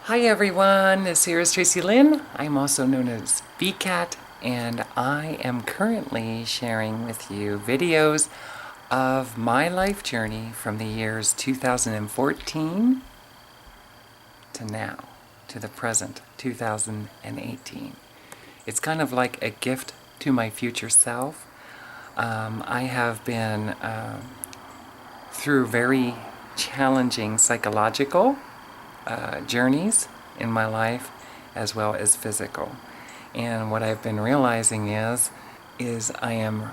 Hi everyone, this here is Tracilyn. I'm also known as VCat, and I am currently sharing with you videos of my life journey from the years 2014 to now, to the present, 2018. It's kind of like a gift to my future self. I have been through very challenging psychological journeys in my life, as well as physical. And what I've been realizing is I am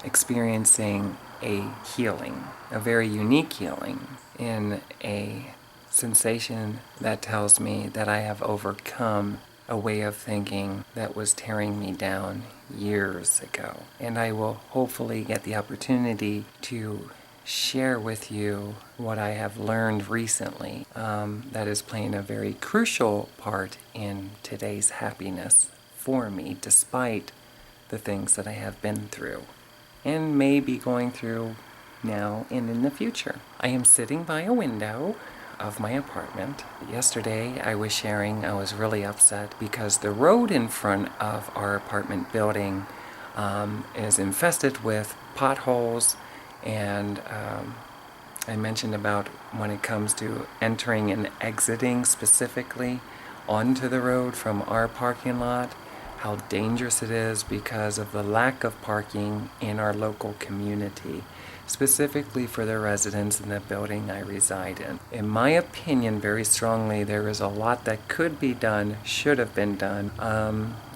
experiencing a healing, a very unique healing, in a sensation that tells me that I have overcome a way of thinking that was tearing me down years ago. And I will hopefully get the opportunity to share with you what I have learned recently that is playing a very crucial part in today's happiness for me, despite the things that I have been through and may be going through now and in the future. I am sitting by a window of my apartment. Yesterday I was sharing I was really upset because the road in front of our apartment building is infested with potholes, and I mentioned about when it comes to entering and exiting specifically onto the road from our parking lot, how dangerous it is because of the lack of parking in our local community, specifically for the residents in the building I reside in. In my opinion, very strongly, there is a lot that could be done, should have been done,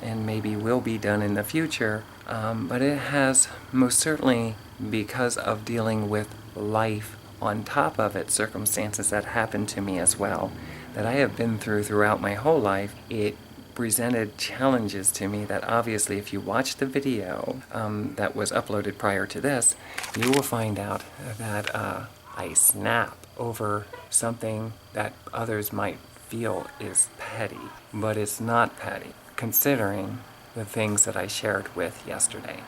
and maybe will be done in the future, but it has most certainly, because of dealing with life on top of it, circumstances that happened to me as well, that I have been throughout my whole life, it presented challenges to me that obviously if you watch the video that was uploaded prior to this, you will find out that I snap over something that others might feel is petty, but it's not petty, considering the things that I shared with yesterday.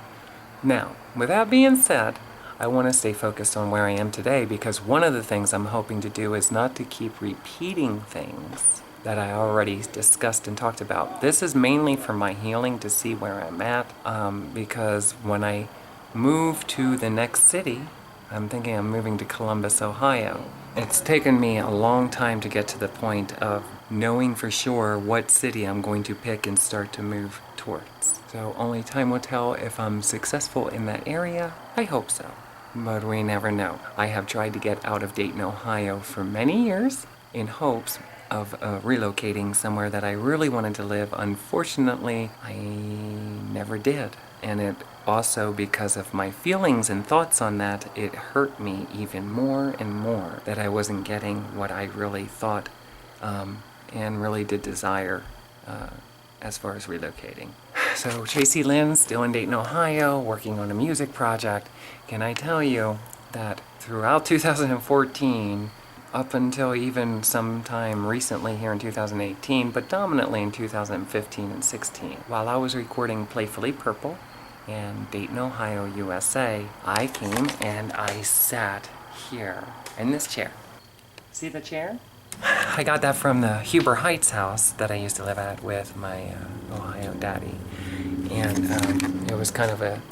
Now, with that being said, I want to stay focused on where I am today, because one of the things I'm hoping to do is not to keep repeating things that I already discussed and talked about. This is mainly for my healing, to see where I'm at, because when I move to the next city, I'm thinking I'm moving to Columbus, Ohio. It's taken me a long time to get to the point of knowing for sure what city I'm going to pick and start to move towards. So only time will tell if I'm successful in that area. I hope so, but we never know. I have tried to get out of Dayton, Ohio for many years in hopes of relocating somewhere that I really wanted to live. Unfortunately, I never did. And it also, because of my feelings and thoughts on that, it hurt me even more and more that I wasn't getting what I really thought and really did desire as far as relocating. So Tracilyn, still in Dayton, Ohio, working on a music project. Can I tell you that throughout 2014, up until even sometime recently here in 2018, but dominantly in 2015 and 16, while I was recording Playfully Purple in Dayton, Ohio, USA, I came and I sat here in this chair. See the chair? I got that from the Huber Heights house that I used to live at with my Ohio daddy. And it was kind of a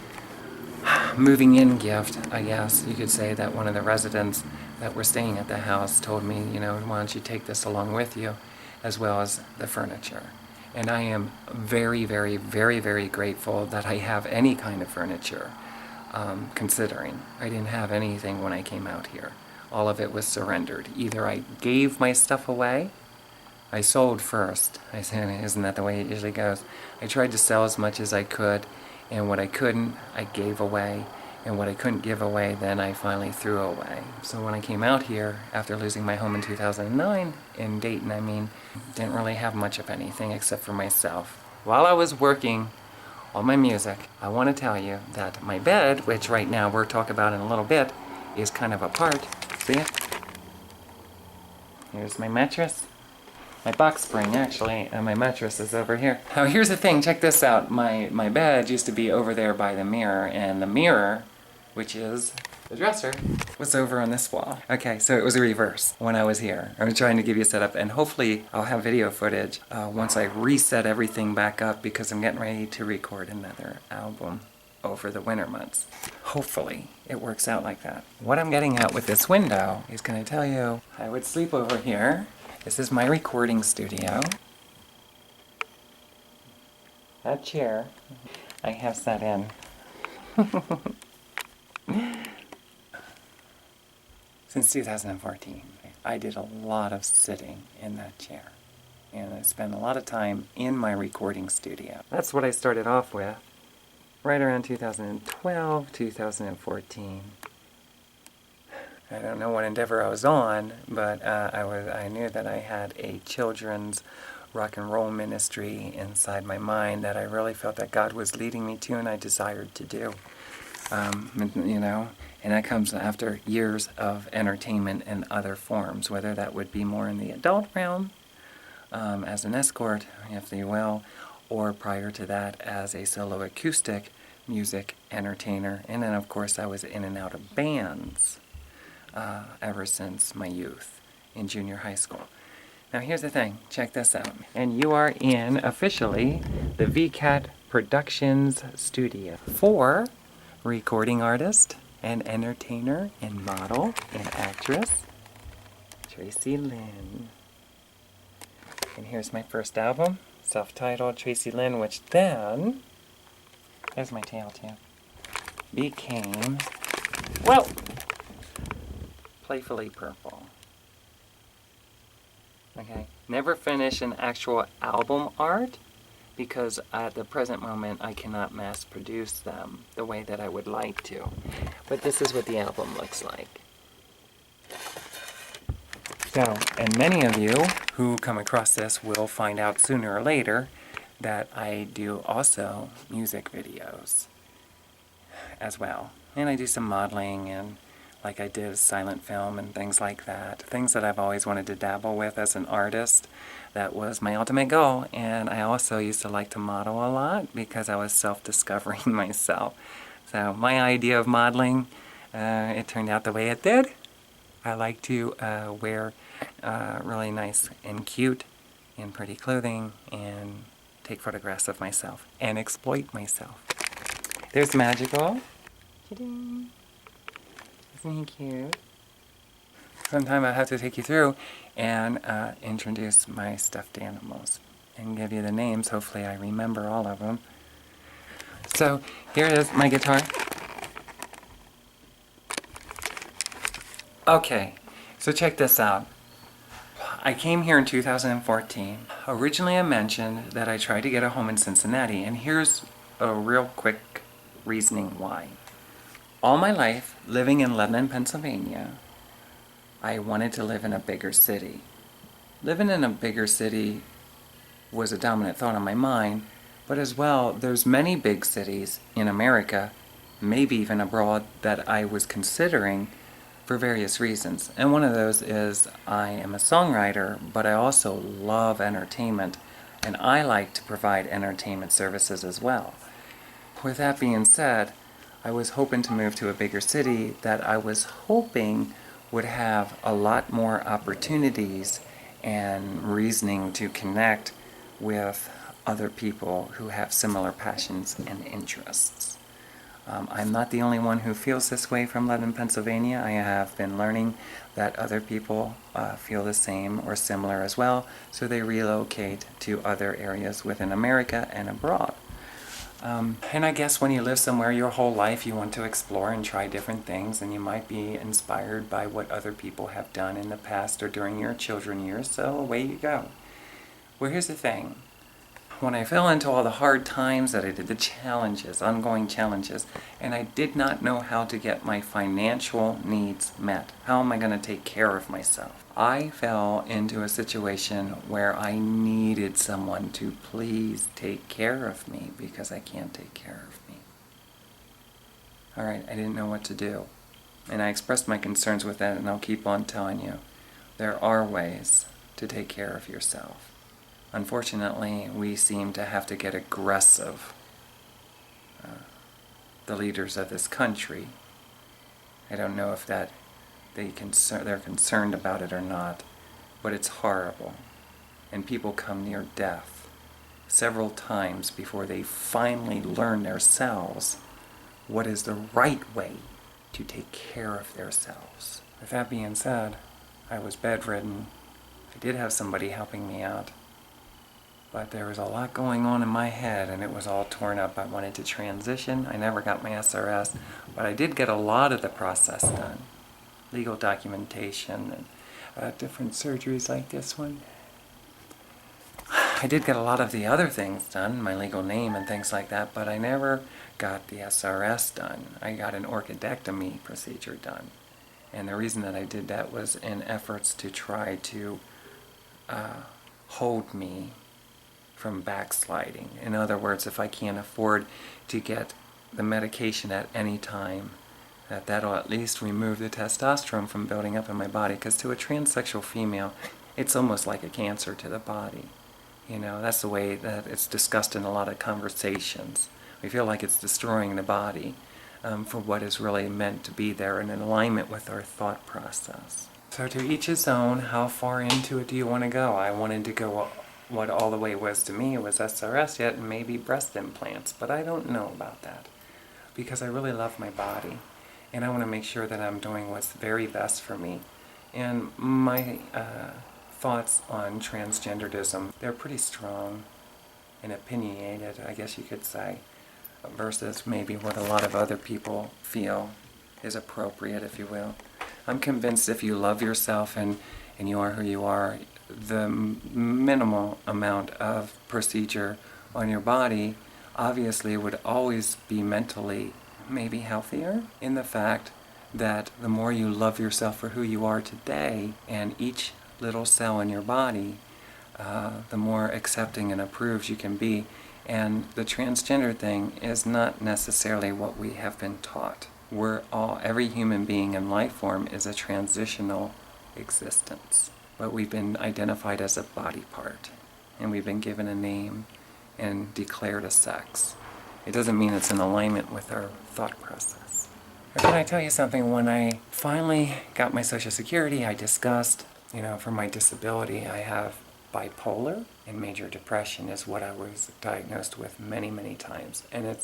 moving in gift, I guess you could say, that one of the residents that were staying at the house told me, why don't you take this along with you, as well as the furniture. And I am very, very, very, very grateful that I have any kind of furniture, considering I didn't have anything when I came out here. All of it was surrendered. Either I gave my stuff away, I sold first. I said, isn't that the way it usually goes? I tried to sell as much as I could, and what I couldn't, I gave away, and what I couldn't give away, then I finally threw away. So when I came out here, after losing my home in 2009, in Dayton, didn't really have much of anything except for myself. While I was working on my music, I want to tell you that my bed, which right now we'll talk about in a little bit, is kind of apart. See it? Here's my mattress. My box spring, actually, and my mattress is over here. Now, here's the thing. Check this out. My bed used to be over there by the mirror, and the mirror, which is The dresser was over on this wall. Okay, so it was a reverse when I was here. I was trying to give you a setup, and hopefully I'll have video footage once I reset everything back up, because I'm getting ready to record another album over the winter months. Hopefully it works out like that. What I'm getting at with this window is going to tell you I would sleep over here. This is my recording studio. That chair I have sat in. Since 2014. I did a lot of sitting in that chair. And I spent a lot of time in my recording studio. That's what I started off with. Right around 2012, 2014. I don't know what endeavor I was on, but I knew that I had a children's rock and roll ministry inside my mind that I really felt that God was leading me to and I desired to do. You know, and that comes after years of entertainment in other forms, whether that would be more in the adult realm, as an escort, if you will, or prior to that as a solo acoustic music entertainer. And then of course I was in and out of bands ever since my youth in junior high school. Now here's the thing, check this out. And you are in, officially, the VCAT Productions studio for recording artist and entertainer and model and actress, Tracilyn. And here's my first album, self-titled Tracilyn, which then, there's my tail too, became, well, Playfully Purple. Okay, never finished an actual album art because at the present moment I cannot mass produce them the way that I would like to. But this is what the album looks like. So, and many of you who come across this will find out sooner or later that I do also music videos as well. And I do some modeling, and like I did silent film and things like that. Things that I've always wanted to dabble with as an artist. That was my ultimate goal. And I also used to like to model a lot because I was self-discovering myself. So my idea of modeling, it turned out the way it did. I like to wear really nice and cute and pretty clothing and take photographs of myself and exploit myself. There's Magical. Ta-ding. Isn't he cute? Sometime I'll have to take you through and introduce my stuffed animals and give you the names. Hopefully I remember all of them. So here is my guitar. Okay, so check this out. I came here in 2014. Originally I mentioned that I tried to get a home in Cincinnati, and here's a real quick reasoning why. All my life, living in Lebanon, Pennsylvania, I wanted to live in a bigger city. Living in a bigger city was a dominant thought on my mind, but as well, there's many big cities in America, maybe even abroad, that I was considering for various reasons. And one of those is I am a songwriter, but I also love entertainment, and I like to provide entertainment services as well. With that being said, I was hoping to move to a bigger city that I was hoping would have a lot more opportunities and reasoning to connect with other people who have similar passions and interests. I'm not the only one who feels this way from Lebanon, Pennsylvania. I have been learning that other people feel the same or similar as well, so they relocate to other areas within America and abroad. And I guess when you live somewhere your whole life, you want to explore and try different things, and you might be inspired by what other people have done in the past or during your children years, so away you go. Well, here's the thing. When I fell into all the hard times that I did, the challenges, ongoing challenges, and I did not know how to get my financial needs met. How am I going to take care of myself? I fell into a situation where I needed someone to please take care of me because I can't take care of me. Alright, I didn't know what to do. And I expressed my concerns with that, and I'll keep on telling you. There are ways to take care of yourself. Unfortunately, we seem to have to get aggressive, the leaders of this country, I don't know if they're concerned about it or not, but it's horrible. And people come near death several times before they finally learn themselves what is the right way to take care of themselves. With that being said, I was bedridden. I did have somebody helping me out, but there was a lot going on in my head and it was all torn up. I wanted to transition. I never got my SRS, but I did get a lot of the process done. Legal documentation and different surgeries like this one. I did get a lot of the other things done, my legal name and things like that, but I never got the SRS done. I got an orchidectomy procedure done. And the reason that I did that was in efforts to try to hold me from backsliding. In other words, if I can't afford to get the medication at any time, that'll at least remove the testosterone from building up in my body. Because to a transsexual female, it's almost like a cancer to the body. You know, that's the way that it's discussed in a lot of conversations. We feel like it's destroying the body for what is really meant to be there and in alignment with our thought process. So to each his own, how far into it do you want to go? I wanted to go what all the way was to me. It was SRS yet and maybe breast implants, but I don't know about that because I really love my body and I want to make sure that I'm doing what's very best for me. And my thoughts on transgenderism, they're pretty strong and opinionated, I guess you could say, versus maybe what a lot of other people feel is appropriate, if you will. I'm convinced if you love yourself and you are who you are, the minimal amount of procedure on your body obviously would always be mentally maybe healthier in the fact that the more you love yourself for who you are today and each little cell in your body, the more accepting and approved you can be. And the transgender thing is not necessarily what we have been taught. Every human being in life form is a transitional existence. But we've been identified as a body part. And we've been given a name and declared a sex. It doesn't mean it's in alignment with our thought process. But can I tell you something? When I finally got my Social Security, I discussed, for my disability, I have bipolar and major depression is what I was diagnosed with many, many times. And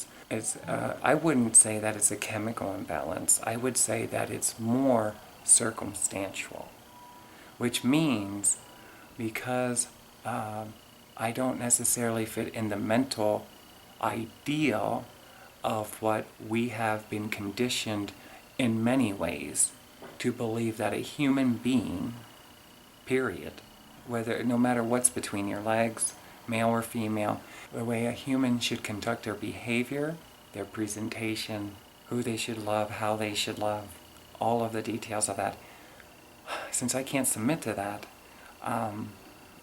I wouldn't say that it's a chemical imbalance. I would say that it's more circumstantial, which means because I don't necessarily fit in the mental ideal of what we have been conditioned in many ways to believe that a human being, period, no matter what's between your legs, male or female, the way a human should conduct their behavior, their presentation, who they should love, how they should love, all of the details of that. Since I can't submit to that,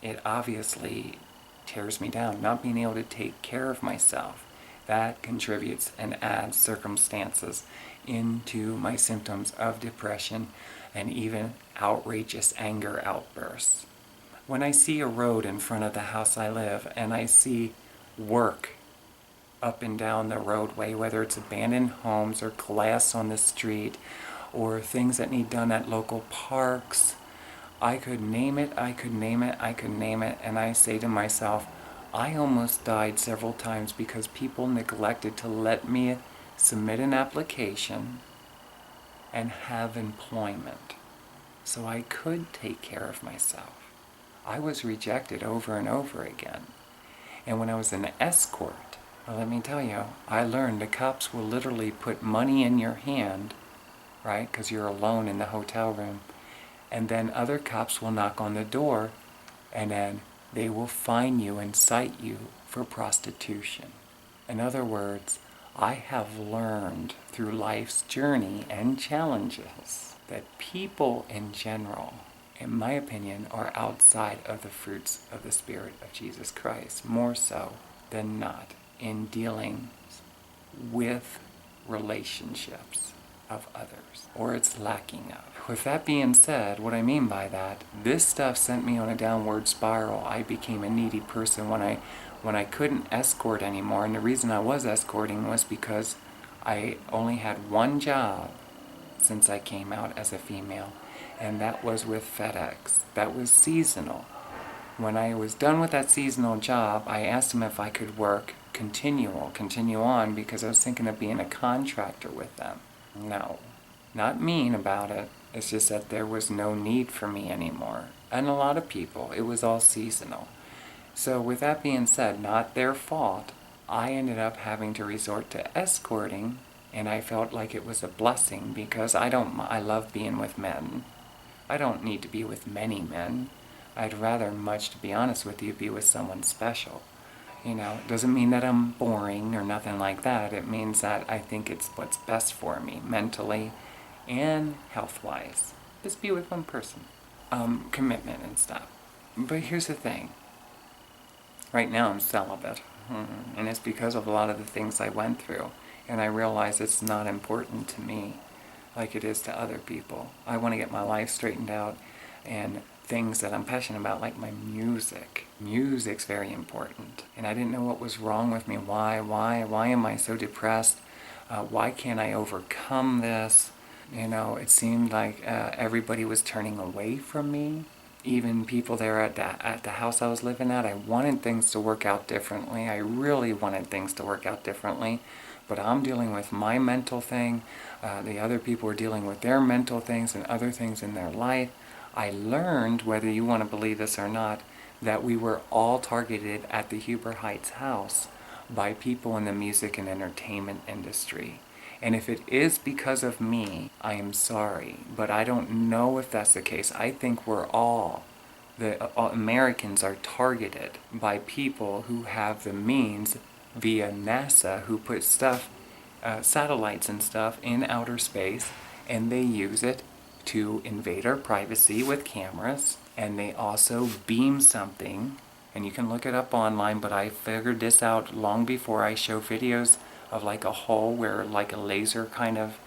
it obviously tears me down. Not being able to take care of myself, that contributes and adds circumstances into my symptoms of depression and even outrageous anger outbursts. When I see a road in front of the house I live and I see work up and down the roadway, whether it's abandoned homes or glass on the street or things that need done at local parks, I could name it, and I say to myself, I almost died several times because people neglected to let me submit an application and have employment so I could take care of myself. I was rejected over and over again. And when I was an escort, well, let me tell you, I learned the cops will literally put money in your hand, right, because you're alone in the hotel room, and then other cops will knock on the door, and then they will fine you and cite you for prostitution. In other words, I have learned through life's journey and challenges that people in general, in my opinion, are outside of the fruits of the Spirit of Jesus Christ, more so than not, in dealing with relationships of others, or its lacking of. With that being said, what I mean by that, this stuff sent me on a downward spiral. I became a needy person when I couldn't escort anymore, and the reason I was escorting was because I only had one job since I came out as a female, and that was with FedEx. That was seasonal. When I was done with that seasonal job, I asked them if I could work continue on, because I was thinking of being a contractor with them. No, not mean about it. It's just that there was no need for me anymore. And a lot of people, it was all seasonal. So with that being said, not their fault, I ended up having to resort to escorting, and I felt like it was a blessing because I love being with men. I don't need to be with many men. I'd rather much, to be honest with you, be with someone special. It doesn't mean that I'm boring or nothing like that. It means that I think it's what's best for me, mentally and health-wise. Just be with one person. Commitment and stuff. But here's the thing. Right now I'm celibate. And it's because of a lot of the things I went through. And I realize it's not important to me like it is to other people. I want to get my life straightened out, and things that I'm passionate about, like my music. Music's very important. And I didn't know what was wrong with me. Why am I so depressed? Why can't I overcome this? It seemed like everybody was turning away from me. Even people there at the house I was living at, I wanted things to work out differently. I really wanted things to work out differently. But I'm dealing with my mental thing. The other people are dealing with their mental things and other things in their life. I learned, whether you want to believe this or not, that we were all targeted at the Huber Heights house by people in the music and entertainment industry. And if it is because of me, I am sorry, but I don't know if that's the case. I think all Americans are targeted by people who have the means via NASA, who put satellites and stuff in outer space, and they use it to invade our privacy with cameras, and they also beam something, and you can look it up online, but I figured this out long before I show videos of like a hole where like a laser kind of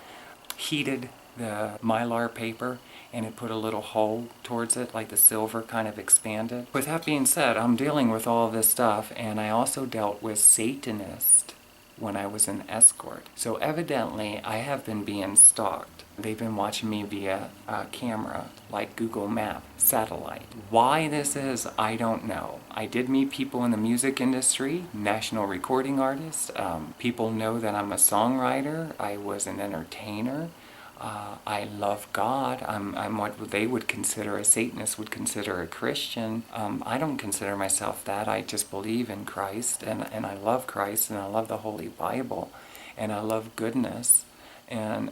heated the mylar paper, and it put a little hole towards it, like the silver kind of expanded. With that being said, I'm dealing with all of this stuff, and I also dealt with Satanists when I was an escort. So evidently, I have been being stalked. They've been watching me via camera, like Google Map, satellite. Why this is, I don't know. I did meet people in the music industry, national recording artists. People know that I'm a songwriter. I was an entertainer. I love God. I'm what they would consider, a Satanist would consider a Christian. I don't consider myself that. I just believe in Christ, and I love Christ, and I love the Holy Bible, and I love goodness, and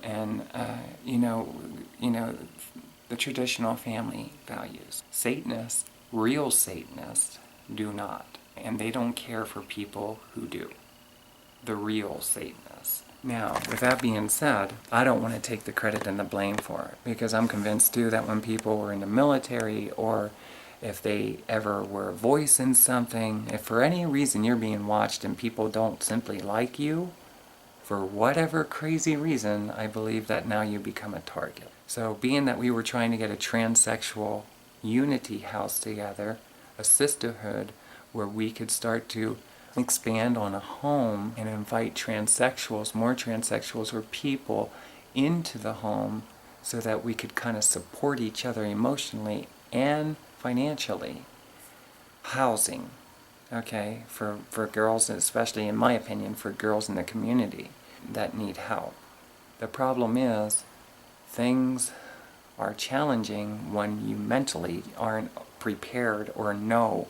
the traditional family values. Satanists, real Satanists, do not, and they don't care for people who do. The real Satanists. Now, with that being said, I don't want to take the credit and the blame for it, because I'm convinced too that when people were in the military, or if they ever were a voice in something, if for any reason you're being watched and people don't simply like you, for whatever crazy reason, I believe that now you become a target. So being that we were trying to get a transsexual unity house together, a sisterhood, where we could start to expand on a home and invite transsexuals, more transsexuals or people into the home, so that we could kind of support each other emotionally and financially. Housing, okay, for girls, especially in my opinion, for girls in the community that need help. The problem is, things are challenging when you mentally aren't prepared or know.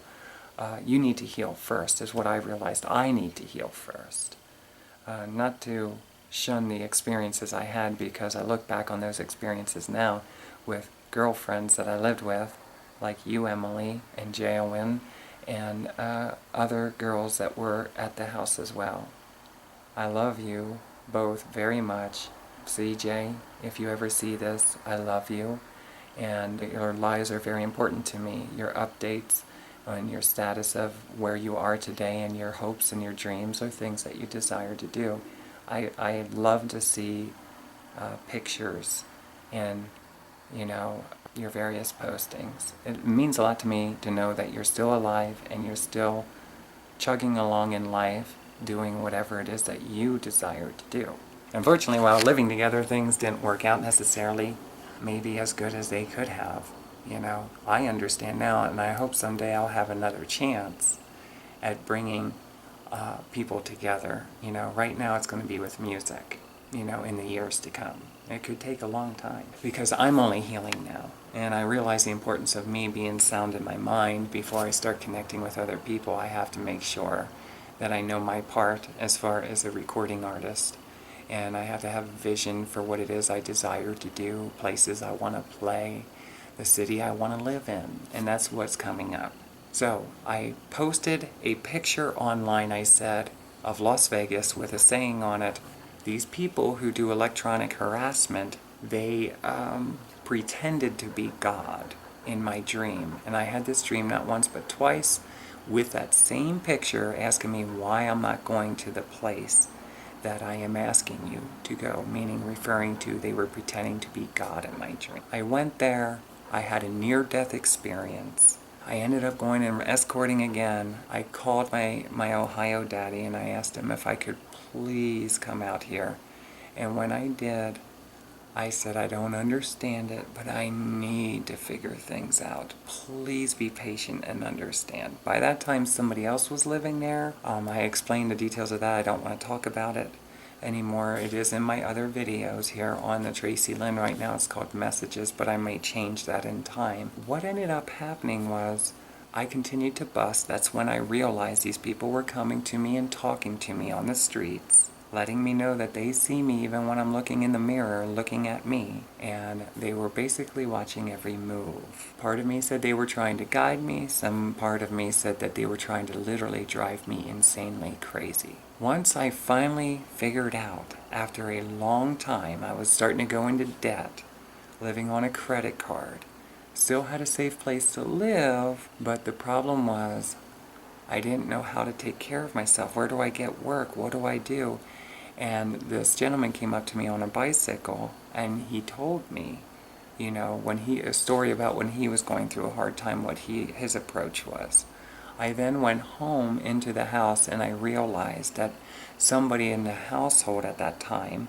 You need to heal first, is what I realized. I need to heal first. Not to shun the experiences I had, because I look back on those experiences now with girlfriends that I lived with, like you, Emily, and J.O.N., and other girls that were at the house as well. I love you both very much. CJ, if you ever see this, I love you, and your lives are very important to me. Your updates on your status of where you are today, and your hopes and your dreams are things that you desire to do. I love to see pictures and, your various postings. It means a lot to me to know that you're still alive and you're still chugging along in life, doing whatever it is that you desire to do. Unfortunately, while living together, things didn't work out necessarily maybe as good as they could have. You know, I understand now, and I hope someday I'll have another chance at bringing people together. You know, right now it's going to be with music, you know, in the years to come. It could take a long time because I'm only healing now. And I realize the importance of me being sound in my mind before I start connecting with other people. I have to make sure that I know my part as far as a recording artist. And I have to have a vision for what it is I desire to do, places I want to play, the city I want to live in. And that's what's coming up. So I posted a picture online, I said, of Las Vegas with a saying on it. These people who do electronic harassment, they pretended to be God in my dream. And I had this dream not once but twice with that same picture asking me why I'm not going to the place that I am asking you to go, meaning referring to they were pretending to be God in my dream. I went there. I had a near-death experience. I ended up going and escorting again. I called my Ohio daddy and I asked him if I could please come out here. And when I did, I said, I don't understand it, but I need to figure things out. Please be patient and understand. By that time, somebody else was living there. I explained the details of that. I don't want to talk about it anymore. It is in my other videos here on the Tracilyn. Right now it's called Messages, but I may change that in time. What ended up happening was I continued to bust. That's when I realized these people were coming to me and talking to me on the streets, letting me know that they see me even when I'm looking in the mirror, looking at me. And they were basically watching every move. Part of me said they were trying to guide me. Some part of me said that they were trying to literally drive me insanely crazy. Once I finally figured out, after a long time, I was starting to go into debt, living on a credit card. Still had a safe place to live, but the problem was I didn't know how to take care of myself. Where do I get work? What do I do? And this gentleman came up to me on a bicycle and he told me, you know, a story about when he was going through a hard time, what his approach was. I then went home into the house and I realized that somebody in the household at that time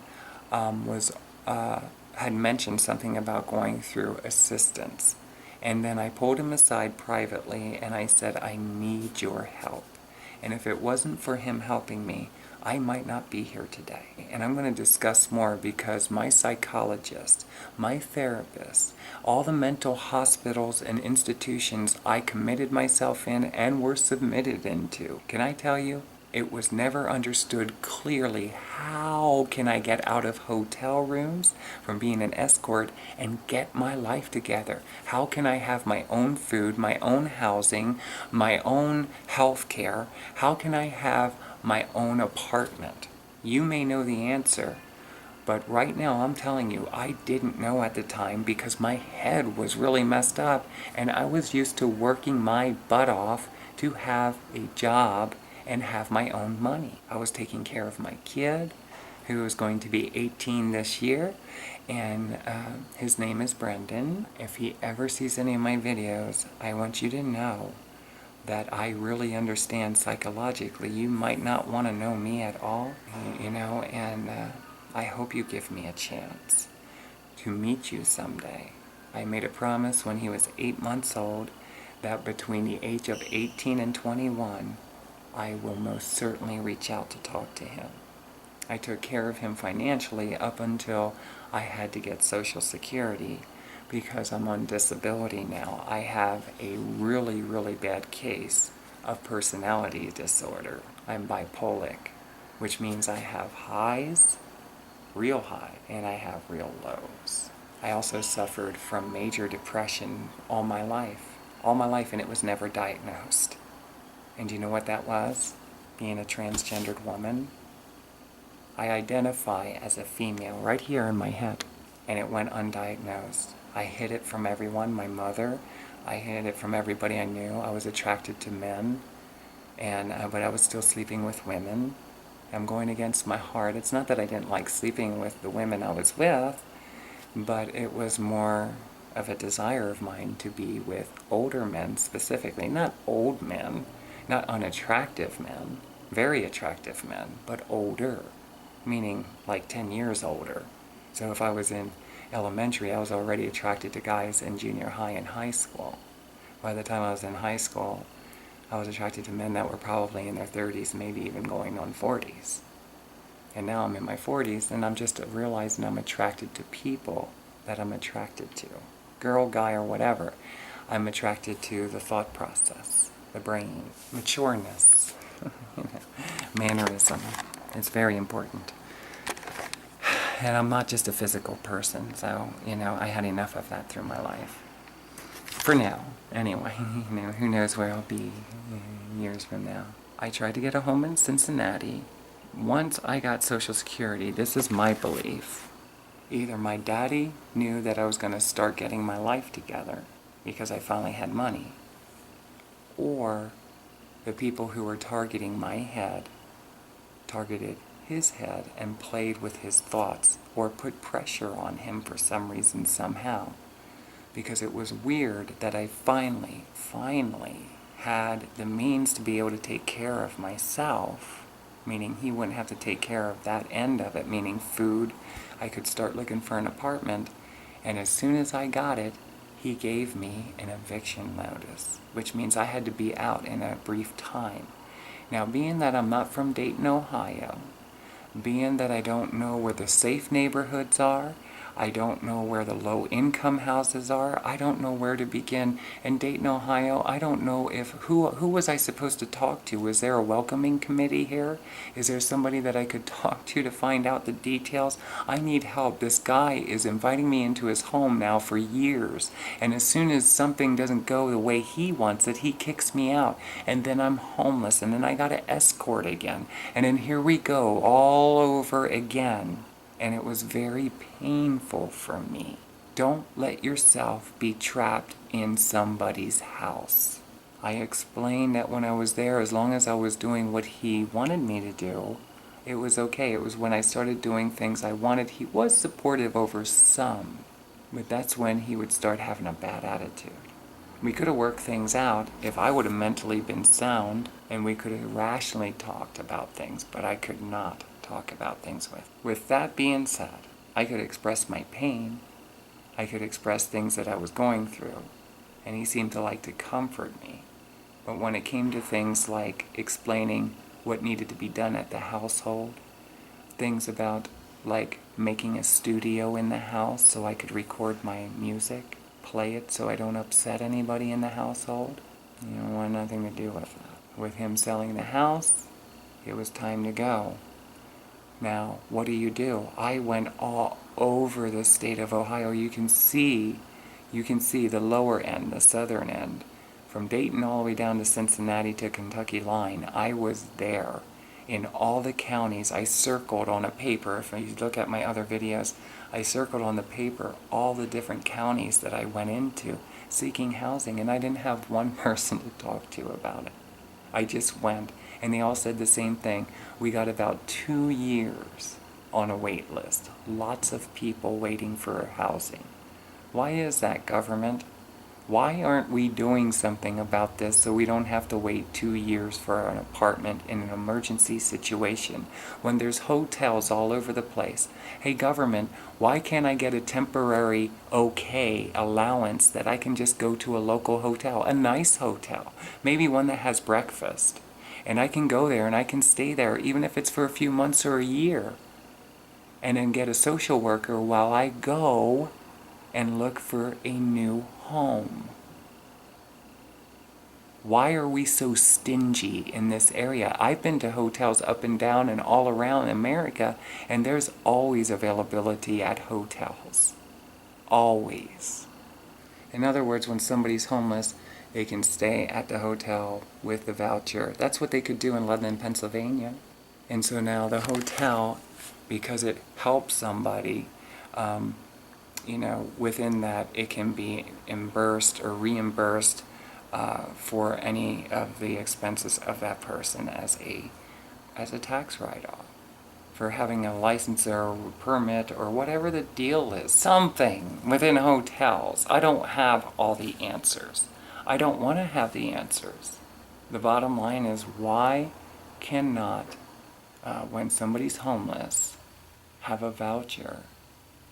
had mentioned something about going through assistance. And then I pulled him aside privately and I said, I need your help. And if it wasn't for him helping me, I might not be here today. And I'm going to discuss more because my psychologist, my therapist, all the mental hospitals and institutions I committed myself in and were submitted into, can I tell you, it was never understood clearly how can I get out of hotel rooms from being an escort and get my life together? How can I have my own food, my own housing, my own health care? How can I have my own apartment? You may know the answer, but right now I'm telling you, I didn't know at the time because my head was really messed up and I was used to working my butt off to have a job and have my own money. I was taking care of my kid, who is going to be 18 this year, and his name is Brendan. If he ever sees any of my videos, I want you to know that I really understand psychologically. You might not want to know me at all, you know, and I hope you give me a chance to meet you someday. I made a promise when he was 8 months old that between the age of 18 and 21, I will most certainly reach out to talk to him. I took care of him financially up until I had to get Social Security because I'm on disability now. I have a really, really bad case of personality disorder. I'm bipolar, which means I have highs, real high, and I have real lows. I also suffered from major depression all my life, and it was never diagnosed. And do you know what that was? Being a transgendered woman. I identify as a female right here in my head, and it went undiagnosed. I hid it from everyone, my mother. I hid it from everybody I knew. I was attracted to men, but I was still sleeping with women. I'm going against my heart. It's not that I didn't like sleeping with the women I was with, but it was more of a desire of mine to be with older men specifically. Not old men, not unattractive men, very attractive men, but older. meaning like 10 years older. So if I was in elementary, I was already attracted to guys in junior high and high school. By the time I was in high school, I was attracted to men that were probably in their 30s, maybe even going on 40s. And now I'm in my 40s, and I'm just realizing I'm attracted to people that I'm attracted to. Girl, guy, or whatever. I'm attracted to the thought process, the brain, matureness, mannerism. It's very important. And I'm not just a physical person, so, I had enough of that through my life. For now, anyway. Who knows where I'll be years from now. I tried to get a home in Cincinnati. Once I got Social Security, this is my belief. Either my daddy knew that I was going to start getting my life together because I finally had money, or the people who were targeting my head targeted his head and played with his thoughts or put pressure on him for some reason somehow. Because it was weird that I finally had the means to be able to take care of myself, meaning he wouldn't have to take care of that end of it, meaning food. I could start looking for an apartment, and as soon as I got it, he gave me an eviction notice, which means I had to be out in a brief time. Now, being that I'm not from Dayton, Ohio, being that I don't know where the safe neighborhoods are, I don't know where the low-income houses are. I don't know where to begin. In Dayton, Ohio, I don't know if who was I supposed to talk to? Was there a welcoming committee here? Is there somebody that I could talk to find out the details? I need help. This guy is inviting me into his home now for years, and as soon as something doesn't go the way he wants it, he kicks me out, and then I'm homeless, and then I gotta escort again, and then here we go all over again. And it was very painful for me. Don't let yourself be trapped in somebody's house. I explained that when I was there, as long as I was doing what he wanted me to do, it was okay. It was when I started doing things I wanted. He was supportive over some, but that's when he would start having a bad attitude. We could have worked things out if I would have mentally been sound, and we could have rationally talked about things, but I could not talk about things with. With that being said, I could express my pain, I could express things that I was going through, and he seemed to like to comfort me. But when it came to things like explaining what needed to be done at the household, things about like making a studio in the house so I could record my music, play it so I don't upset anybody in the household, I wanted nothing to do with that. With him selling the house, it was time to go. Now, what do? I went all over the state of Ohio. You can see the lower end, the southern end. From Dayton all the way down to Cincinnati to Kentucky line. I was there in all the counties. I circled on a paper. If you look at my other videos, I circled on the paper all the different counties that I went into seeking housing, and I didn't have one person to talk to about it. I just went, and they all said the same thing. We got about 2 years on a wait list. Lots of people waiting for housing. Why is that, government? Why aren't we doing something about this so we don't have to wait 2 years for an apartment in an emergency situation when there's hotels all over the place? Hey, government, why can't I get a temporary allowance that I can just go to a local hotel, a nice hotel, maybe one that has breakfast, and I can go there and I can stay there even if it's for a few months or a year, and then get a social worker while I go and look for a new home? Why are we so stingy in this area? I've been to hotels up and down and all around America, and there's always availability at hotels. Always. In other words, when somebody's homeless, they can stay at the hotel with the voucher. That's what they could do in Lebanon, Pennsylvania. And so now the hotel, because it helps somebody, within that it can be reimbursed for any of the expenses of that person as a tax write-off for having a license or permit or whatever the deal is. Something within hotels. I don't have all the answers. I don't want to have the answers. The bottom line is, why cannot when somebody's homeless, have a voucher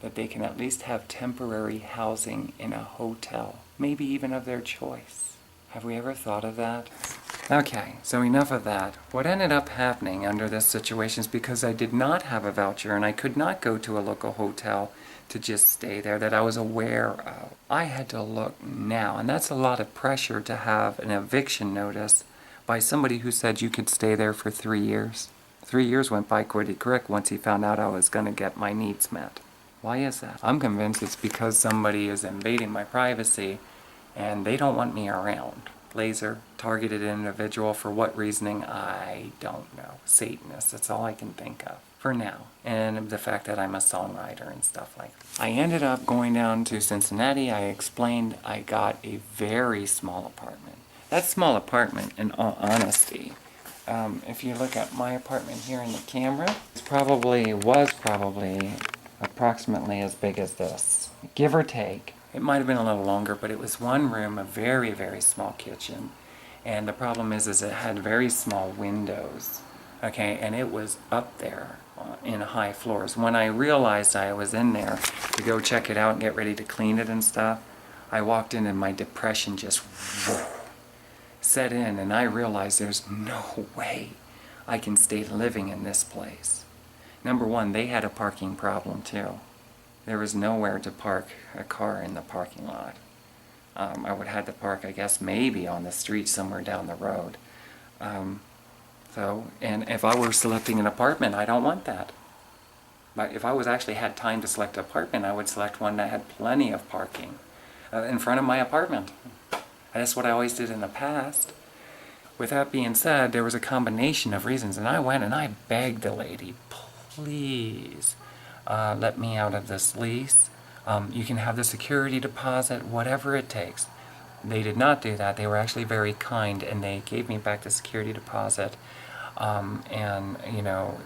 that they can at least have temporary housing in a hotel, maybe even of their choice. Have we ever thought of that? Okay, so enough of that. What ended up happening under this situation is because I did not have a voucher and I could not go to a local hotel to just stay there that I was aware of. I had to look now, and that's a lot of pressure to have an eviction notice by somebody who said you could stay there for 3 years. 3 years went by pretty quick once he found out I was going to get my needs met. Why is that? I'm convinced it's because somebody is invading my privacy and they don't want me around. Laser, targeted individual, for what reasoning, I don't know. Satanist, that's all I can think of for now. And the fact that I'm a songwriter and stuff like that. I ended up going down to Cincinnati. I explained I got a very small apartment. That small apartment, in all honesty, if you look at my apartment here in the camera, was probably approximately as big as this, give or take. It might have been a little longer, but it was one room, a very, very small kitchen. And the problem is it had very small windows, okay, and it was up there in high floors. When I realized I was in there to go check it out and get ready to clean it and stuff, I walked in and my depression just set in, and I realized there's no way I can stay living in this place. Number one, they had a parking problem too. There was nowhere to park a car in the parking lot. I would have to park, I guess, maybe on the street somewhere down the road. And if I were selecting an apartment, I don't want that. But if I actually had time to select an apartment, I would select one that had plenty of parking in front of my apartment. That's what I always did in the past. With that being said, there was a combination of reasons, and I went and I begged the lady, please let me out of this lease. You can have the security deposit, whatever it takes. They did not do that. They were actually very kind, and they gave me back the security deposit and,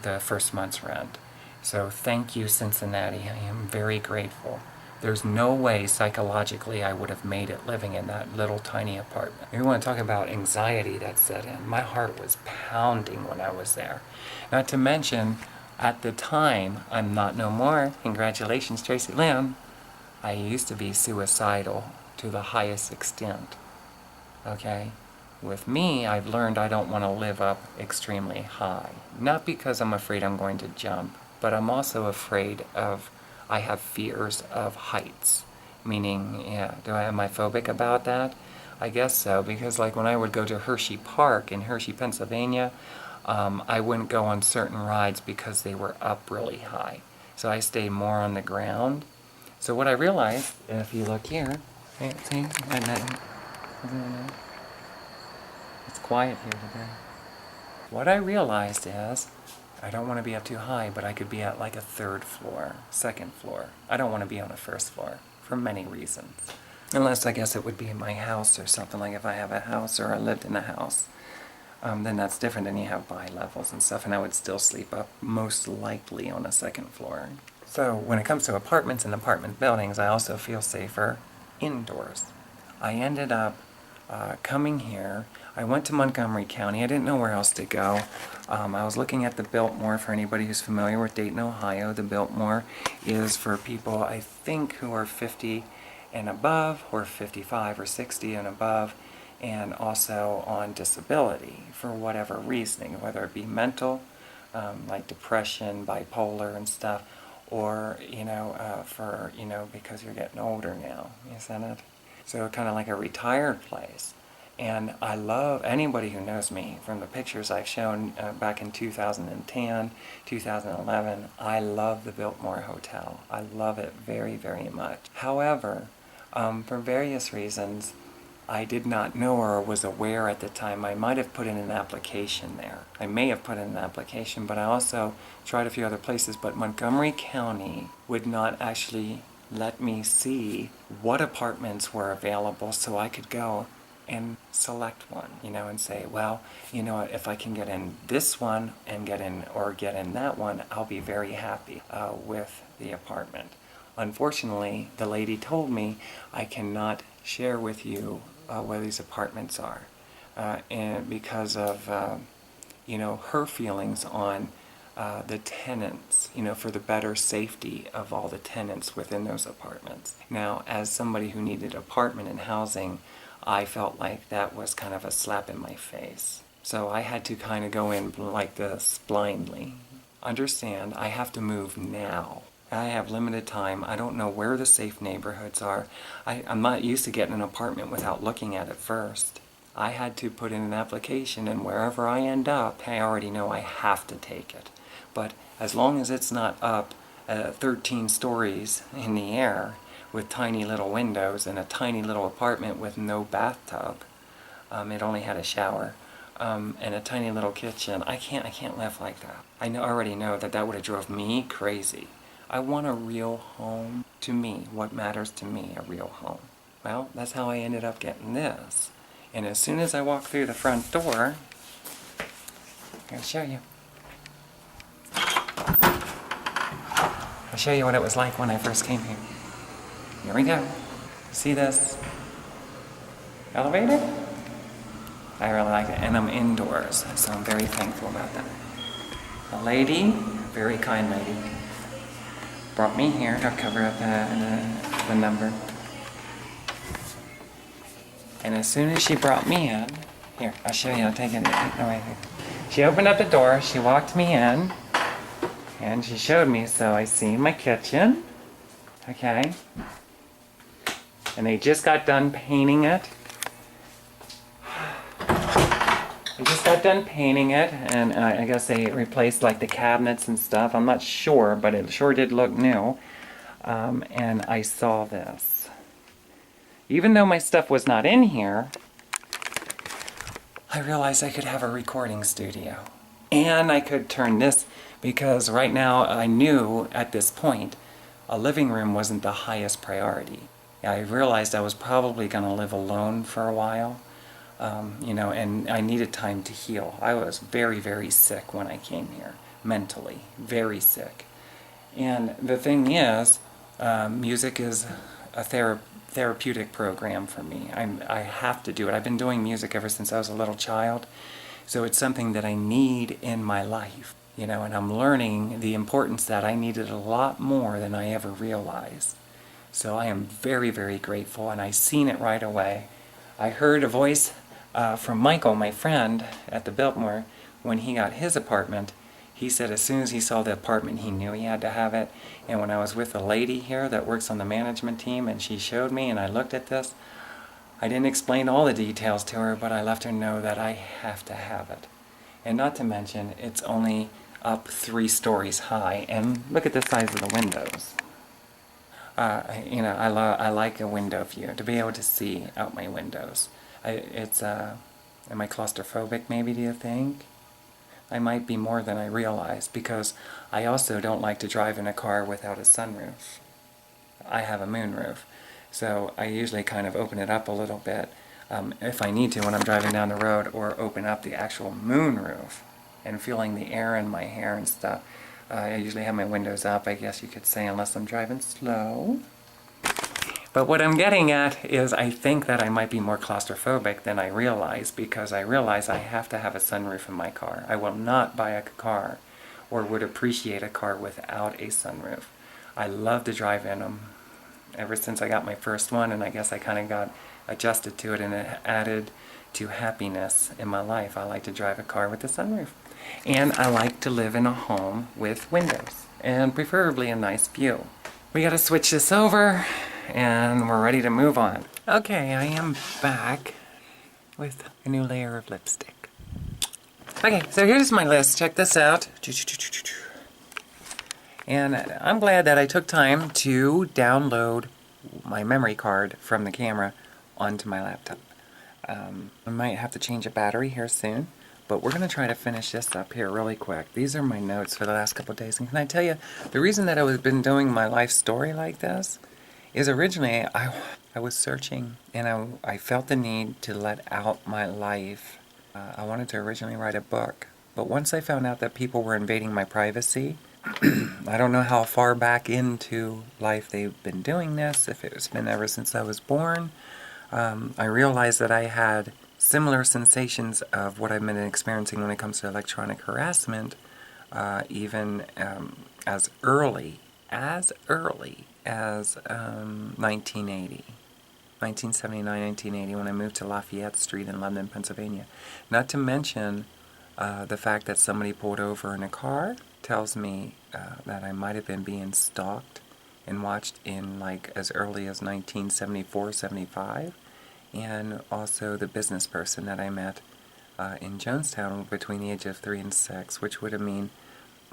the first month's rent. So thank you, Cincinnati. I am very grateful. There's no way psychologically I would have made it living in that little tiny apartment. You want to talk about anxiety that set in. My heart was pounding when I was there. Not to mention, at the time, I'm not no more. Congratulations, Tracilyn. I used to be suicidal to the highest extent. Okay? With me, I've learned I don't want to live up extremely high. Not because I'm afraid I'm going to jump, but I'm also afraid I have fears of heights. Meaning, am I phobic about that? I guess so, because like when I would go to Hershey Park in Hershey, Pennsylvania, I wouldn't go on certain rides because they were up really high. So I stayed more on the ground. So what I realized, if you look here, see, it's quiet here today. What I realized is, I don't want to be up too high, but I could be at like a third floor, second floor. I don't want to be on a first floor, for many reasons. Unless I guess it would be in my house or something, like if I have a house or I lived in a house. Then that's different, and you have bi-levels and stuff, and I would still sleep up most likely on a second floor. So when it comes to apartments and apartment buildings, I also feel safer indoors. I ended up coming here. I went to Montgomery County. I didn't know where else to go. I was looking at the Biltmore. For anybody who's familiar with Dayton, Ohio, the Biltmore is for people, I think, who are 50 and above, or 55 or 60 and above, and also on disability for whatever reasoning, whether it be mental, like depression, bipolar and stuff, or, because you're getting older now, isn't it? So kind of like a retired place. And I love anybody who knows me from the pictures I've shown back in 2010, 2011. I love the Biltmore Hotel. I love it very, very much. However, for various reasons, I did not know or was aware at the time. I might have put in an application there. I may have put in an application, but I also tried a few other places. But Montgomery County would not actually let me see what apartments were available so I could go and select one, and say, well, if I can get in this one and get in that one, I'll be very happy with the apartment. Unfortunately, the lady told me I cannot share with you where these apartments are, and because of her feelings on the tenants, for the better safety of all the tenants within those apartments. Now, as somebody who needed apartment and housing, I felt like that was kind of a slap in my face. So I had to kind of go in like this blindly. Understand, I have to move now. I have limited time. I don't know where the safe neighborhoods are. I'm not used to getting an apartment without looking at it first. I had to put in an application, and wherever I end up, I already know I have to take it. But as long as it's not up 13 stories in the air with tiny little windows and a tiny little apartment with no bathtub, it only had a shower, and a tiny little kitchen, I can't live like that. Already know that would have drove me crazy. I want a real home. To me, what matters to me, a real home. Well, that's how I ended up getting this. And as soon as I walk through the front door, I'll show you. I'll show you what it was like when I first came here. Here we go. See this elevator? I really like it, and I'm indoors, so I'm very thankful about that. A lady, very kind lady, brought me here to cover up the number. And as soon as she brought me in, here, I'll show you, I'll take it. No, wait. She opened up the door, she walked me in, and she showed me, so I see my kitchen, okay? And they just got done painting it. They just got done painting it, and I guess they replaced like the cabinets and stuff. I'm not sure, but it sure did look new. And I saw this. Even though my stuff was not in here, I realized I could have a recording studio. And I could turn this, because right now I knew at this point a living room wasn't the highest priority. I realized I was probably going to live alone for a while. And I needed time to heal. I was very, very sick when I came here, mentally, very sick. And the thing is, music is a therapeutic program for me. I have to do it. I've been doing music ever since I was a little child, so it's something that I need in my life, and I'm learning the importance that I needed a lot more than I ever realized. So I am very, very grateful, and I seen it right away. I heard a voice from Michael, my friend at the Biltmore, when he got his apartment. He said as soon as he saw the apartment, he knew he had to have it. And when I was with a lady here that works on the management team, and she showed me, and I looked at this, I didn't explain all the details to her, but I left her know that I have to have it. And not to mention, it's only up 3 stories high, and look at the size of the windows. I like a window view, to be able to see out my windows. Am I claustrophobic maybe, do you think? I might be more than I realize, because I also don't like to drive in a car without a sunroof. I have a moonroof, so I usually kind of open it up a little bit if I need to when I'm driving down the road, or open up the actual moonroof and feeling the air in my hair and stuff. I usually have my windows up, I guess you could say, unless I'm driving slow. But what I'm getting at is I think that I might be more claustrophobic than I realize, because I realize I have to have a sunroof in my car. I will not buy a car, or would appreciate a car without a sunroof. I love to drive in them ever since I got my first one, and I guess I kind of got adjusted to it, and it added to happiness in my life. I like to drive a car with a sunroof. And I like to live in a home with windows, and preferably a nice view. We gotta switch this over, and we're ready to move on. Okay, I am back with a new layer of lipstick. Okay, so here's my list. Check this out. And I'm glad that I took time to download my memory card from the camera onto my laptop. I might have to change a battery here soon, but we're going to try to finish this up here really quick. These are my notes for the last couple of days, and can I tell you, the reason that I've been doing my life story like this is originally I was searching, and I felt the need to let out my life. I wanted to originally write a book, but once I found out that people were invading my privacy, I don't know how far back into life they've been doing this, if it's been ever since I was born. I realized that I had similar sensations of what I've been experiencing when it comes to electronic harassment even as early as 1980. 1979, 1980, when I moved to Lafayette Street in London, Pennsylvania. Not to mention the fact that somebody pulled over in a car tells me that I might have been being stalked and watched in like as early as 1974, 75. And also the business person that I met in Jonestown between the age of 3 and 6, which would have mean,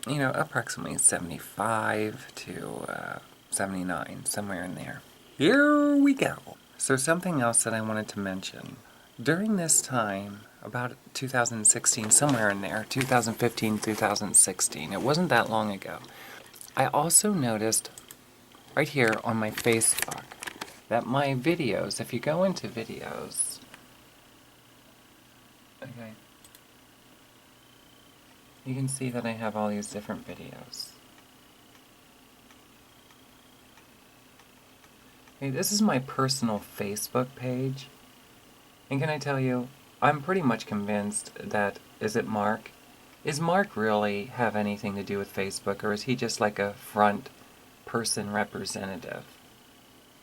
approximately 75 to 79, somewhere in there. Here we go. So something else that I wanted to mention. During this time, about 2016, somewhere in there, 2015, 2016, it wasn't that long ago, I also noticed right here on my Facebook that my videos, if you go into videos, okay, you can see that I have all these different videos. Hey, this is my personal Facebook page. And can I tell you, I'm pretty much convinced that, is it Mark? Is Mark really have anything to do with Facebook, or is he just like a front person representative?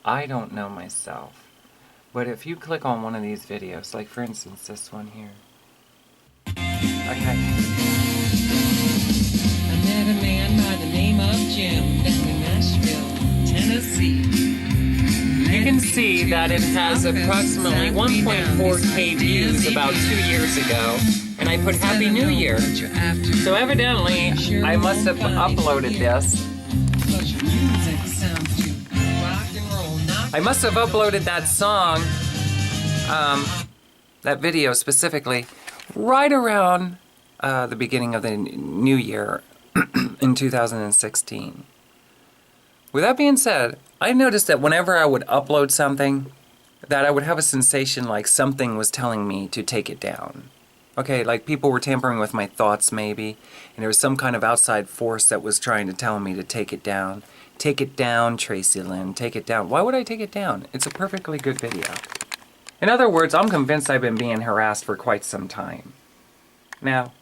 I don't know myself. But if you click on one of these videos, like for instance this one here. Okay. I met a man by the name of Jim down in Nashville, Tennessee. You can see that it has approximately 1.4K views about 2 years ago, and I put Happy New Year. So evidently, I must have uploaded this. I must have uploaded that song, that video specifically, right around the beginning of the new year in 2016. With that being said, I noticed that whenever I would upload something, that I would have a sensation like something was telling me to take it down. Okay, like people were tampering with my thoughts maybe, and there was some kind of outside force that was trying to tell me to take it down. Take it down, Tracilyn, take it down. Why would I take it down? It's a perfectly good video. In other words, I'm convinced I've been being harassed for quite some time. Now,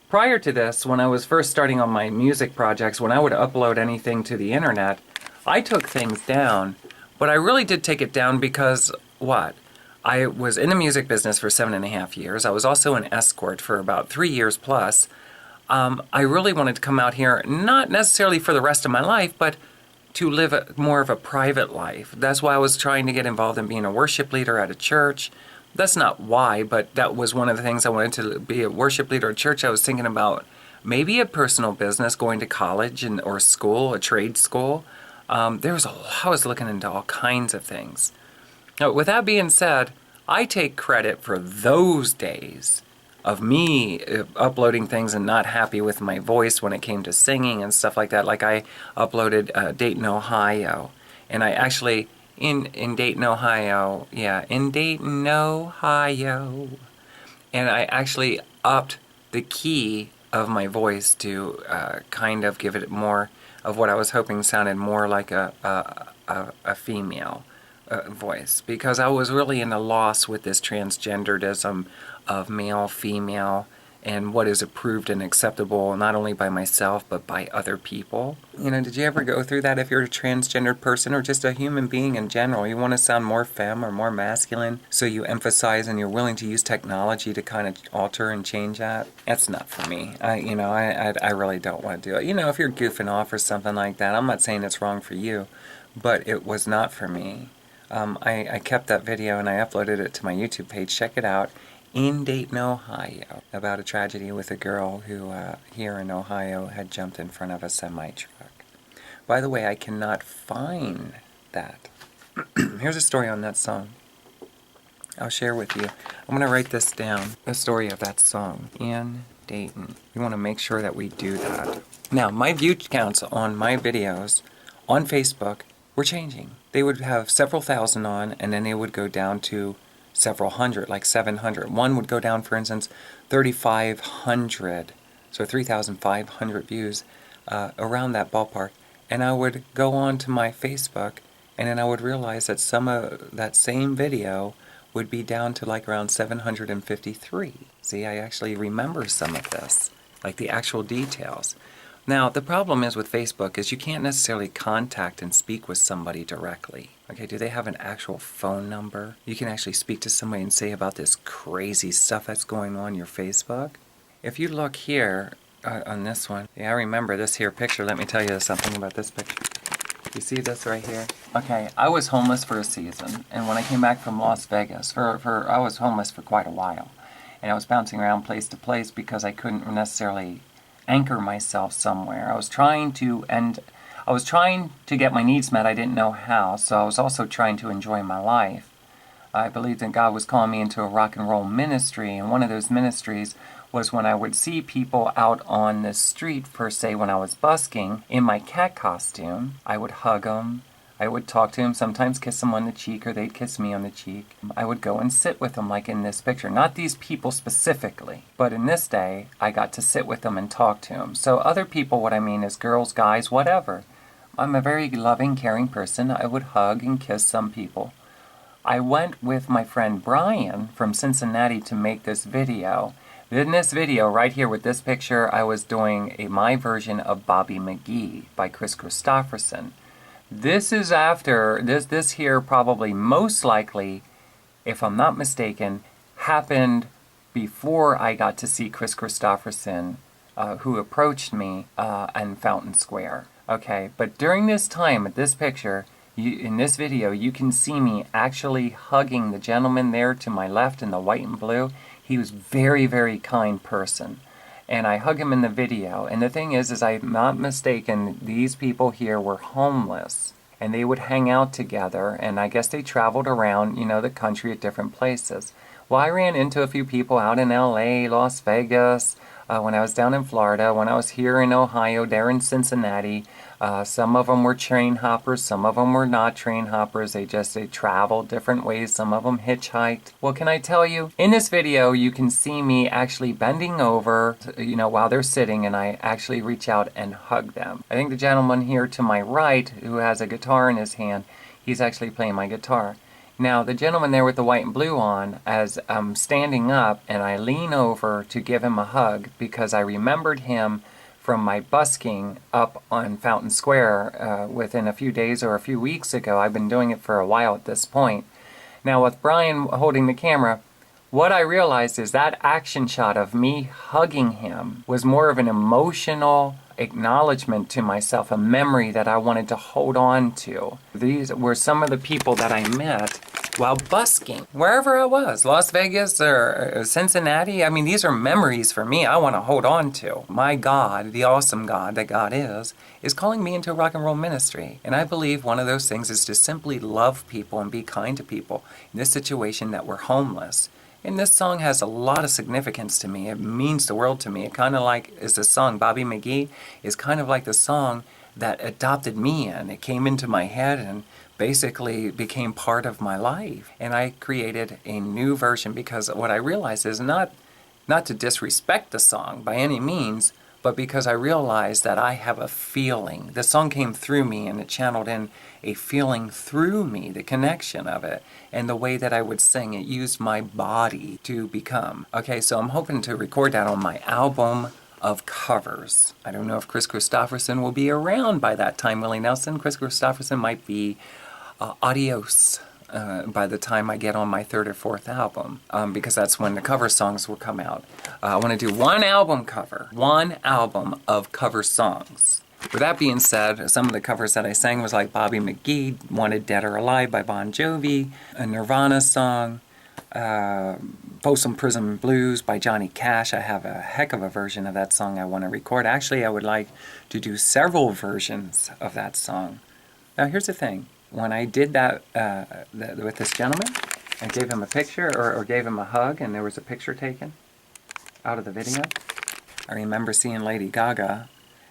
prior to this, when I was first starting on my music projects, when I would upload anything to the internet, I took things down, but I really did take it down because, what? I was in the music business for 7.5 years. I was also an escort for about 3 years plus. I really wanted to come out here, not necessarily for the rest of my life, but to live more of a private life. That's why I was trying to get involved in being a worship leader at a church. That's not why, but that was one of the things I wanted to be a worship leader at church. I was thinking about maybe a personal business, going to college or school, a trade school. I was looking into all kinds of things. Now, with that being said, I take credit for those days of me uploading things and not happy with my voice when it came to singing and stuff like that. Like I uploaded Dayton, Ohio, and I actually in Dayton, Ohio, in Dayton, Ohio, and I actually upped the key of my voice to kind of give it more of what I was hoping sounded more like a female voice, because I was really in a loss with this transgenderism of male, female, and what is approved and acceptable not only by myself but by other people. Did you ever go through that if you're a transgendered person or just a human being in general? You want to sound more femme or more masculine, so you emphasize and you're willing to use technology to kind of alter and change that? That's not for me. I really don't want to do it. If you're goofing off or something like that, I'm not saying it's wrong for you, but it was not for me. I kept that video and I uploaded it to my YouTube page. Check it out. In Dayton, Ohio, about a tragedy with a girl who here in Ohio had jumped in front of a semi-truck. By the way, I cannot find that. Here's a story on that song. I'll share with you. I'm going to write this down, the story of that song, In Dayton. We want to make sure that we do that. Now, my view counts on my videos on Facebook were changing. They would have several thousand on, and then they would go down to several hundred, like 700. One would go down, for instance, 3,500, so 3,500 views, around that ballpark. And I would go on to my Facebook, and then I would realize that some of that same video would be down to like around 753. See, I actually remember some of this. like the actual details. Now, the problem is with Facebook is you can't necessarily contact and speak with somebody directly. Okay, do they have an actual phone number? You can actually speak to somebody and say about this crazy stuff that's going on your Facebook. If you look here on this one, yeah, I remember this here picture. Let me tell you something about this picture. You see this right here? Okay, I was homeless for a season, and when I came back from Las Vegas, I was homeless for quite a while, and I was bouncing around place to place because I couldn't necessarily anchor myself somewhere. I was trying to get my needs met. I didn't know how, so I was also trying to enjoy my life. I believed that God was calling me into a rock and roll ministry, and one of those ministries was when I would see people out on the street, per se, when I was busking, in my cat costume. I would hug them, I would talk to them, sometimes kiss them on the cheek, or they'd kiss me on the cheek. I would go and sit with them, like in this picture. Not these people specifically, but in this day, I got to sit with them and talk to them. So other people, what I mean is girls, guys, whatever. I'm a very loving, caring person. I would hug and kiss some people. I went with my friend Brian from Cincinnati to make this video. In this video, right here with this picture, I was doing my version of Bobby McGee by Chris Christopherson. This is after, this here probably most likely, if I'm not mistaken, happened before I got to see Chris Christopherson, who approached me in Fountain Square. Okay, but during this time, at this picture, in this video, you can see me actually hugging the gentleman there to my left in the white and blue. He was very, very kind person. And I hug him in the video. And the thing is I'm not mistaken, these people here were homeless. And they would hang out together. And I guess they traveled around, the country at different places. Well, I ran into a few people out in LA, Las Vegas, when I was down in Florida, when I was here in Ohio, there in Cincinnati. Some of them were train hoppers, some of them were not train hoppers. They traveled different ways. Some of them hitchhiked. Well, can I tell you? In this video, you can see me actually bending over, while they're sitting, and I actually reach out and hug them. I think the gentleman here to my right, who has a guitar in his hand, he's actually playing my guitar. Now, the gentleman there with the white and blue on, as I'm standing up and I lean over to give him a hug because I remembered him from my busking up on Fountain Square within a few days or a few weeks ago. I've been doing it for a while at this point. Now, with Brian holding the camera, what I realized is that action shot of me hugging him was more of an emotional acknowledgement to myself, a memory that I wanted to hold on to. These were some of the people that I met while busking, wherever I was, Las Vegas or Cincinnati. I mean, these are memories for me I want to hold on to. My God, the awesome God that God is calling me into a rock and roll ministry. And I believe one of those things is to simply love people and be kind to people in this situation that we're homeless. And this song has a lot of significance to me. It means the world to me. It kind of like is the song, Bobby McGee, is kind of like the song that adopted me in. It came into my head and basically became part of my life. And I created a new version because what I realized is not to disrespect the song by any means, but because I realized that I have a feeling. The song came through me and it channeled in a feeling through me, the connection of it, and the way that I would sing. It used my body to become. Okay, so I'm hoping to record that on my album of covers. I don't know if Chris Christopherson will be around by that time, Willie Nelson. Chris Christopherson might be adios by the time I get on my third or fourth album, because that's when the cover songs will come out. I want to do one album of cover songs. With that being said, some of the covers that I sang was like Bobby McGee, Wanted Dead or Alive by Bon Jovi, a Nirvana song, Folsom Prison Blues by Johnny Cash. I have a heck of a version of that song I want to record. Actually, I would like to do several versions of that song. Now, here's the thing. When I did that with this gentleman, I gave him a picture or gave him a hug, and there was a picture taken out of the video. I remember seeing Lady Gaga,